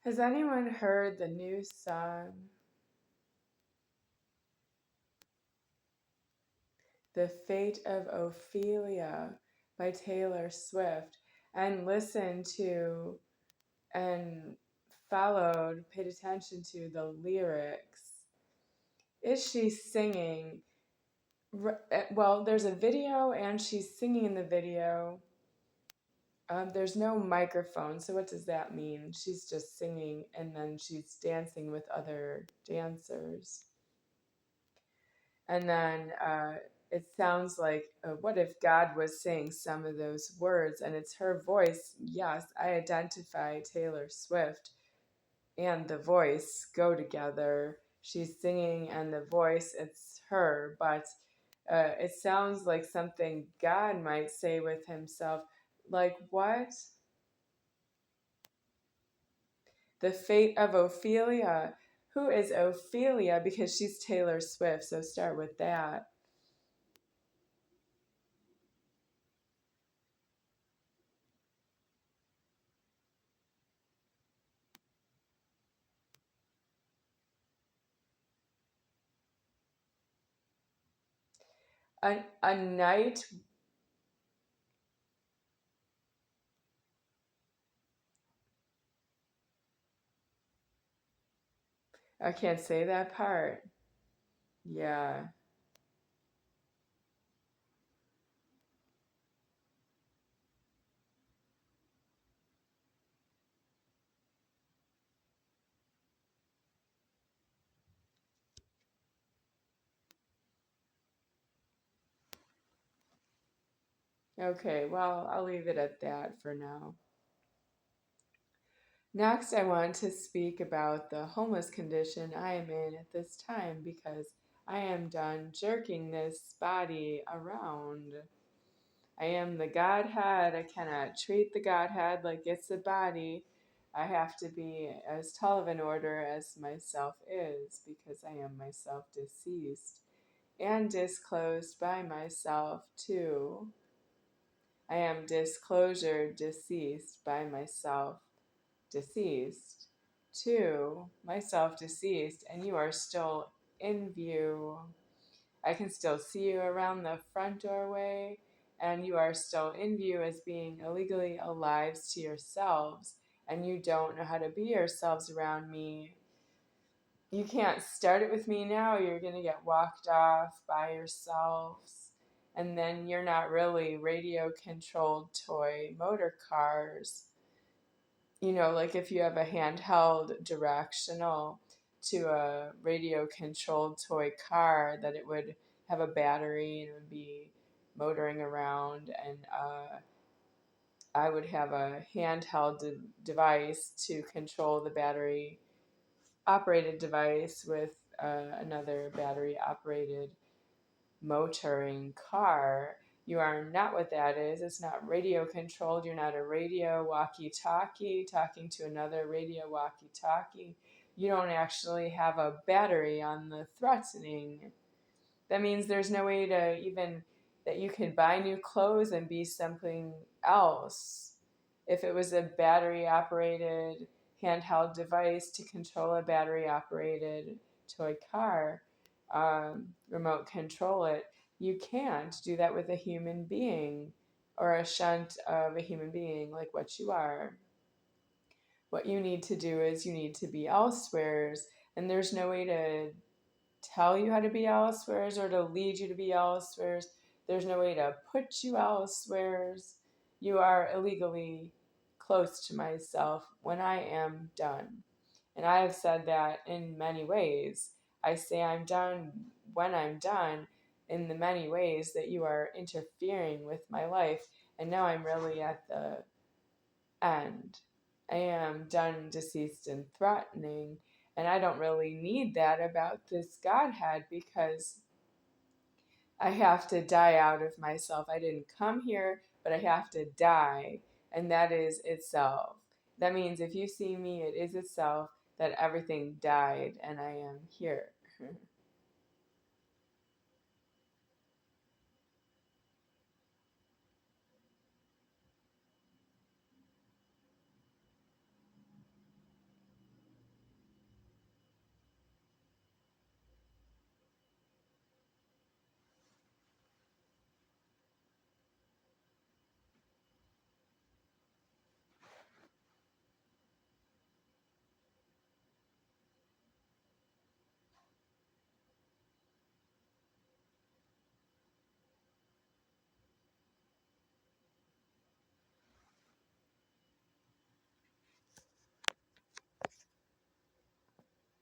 Has anyone heard the new song, The Fate of Ophelia by Taylor Swift, and listened to and paid attention to the lyrics? Is she singing? Well, there's a video and she's singing in the video. There's no microphone, so what does that mean? She's just singing and then she's dancing with other dancers. And then it sounds like, what if God was saying some of those words and it's her voice? Yes, I identify Taylor Swift and the voice go together. She's singing and the voice, it's her, but it sounds like something God might say with himself. Like what? The Fate of Ophelia. Who is Ophelia? Because she's Taylor Swift, so start with that. A night. I can't say that part. Yeah. Okay, well, I'll leave it at that for now. Next, I want to speak about the homeless condition I am in at this time because I am done jerking this body around. I am the Godhead. I cannot treat the Godhead like it's a body. I have to be as tall of an order as myself is because I am myself deceased and disclosed by myself too. I am disclosure deceased by myself deceased to myself deceased, and you are still in view. I can still see you around the front doorway, and you are still in view as being illegally alive to yourselves, and you don't know how to be yourselves around me. You can't start it with me now. You're going to get walked off by yourselves. And then you're not really radio controlled toy motor cars. You know, like if you have a handheld directional to a radio controlled toy car, that it would have a battery and it would be motoring around, and I would have a handheld device to control the battery operated device with another battery operated motoring car. You are not what that is. It's not radio controlled. You're not a radio walkie talkie talking to another radio walkie talkie. You don't actually have a battery on the threatening. That means there's no way to even that you could buy new clothes and be something else. If it was a battery operated handheld device to control a battery operated toy car, remote control it, you can't do that with a human being or a shunt of a human being like what you are. What you need to do is you need to be elsewheres, and there's no way to tell you how to be elsewheres or to lead you to be elsewheres. There's no way to put you elsewheres. You are illegally close to myself when I am done. And I have said that in many ways. I say I'm done when I'm done in the many ways that you are interfering with my life. And now I'm really at the end. I am done, deceased, and threatening. And I don't really need that about this Godhead because I have to die out of myself. I didn't come here, but I have to die. And that is itself. That means if you see me, it is itself that everything died and I am here.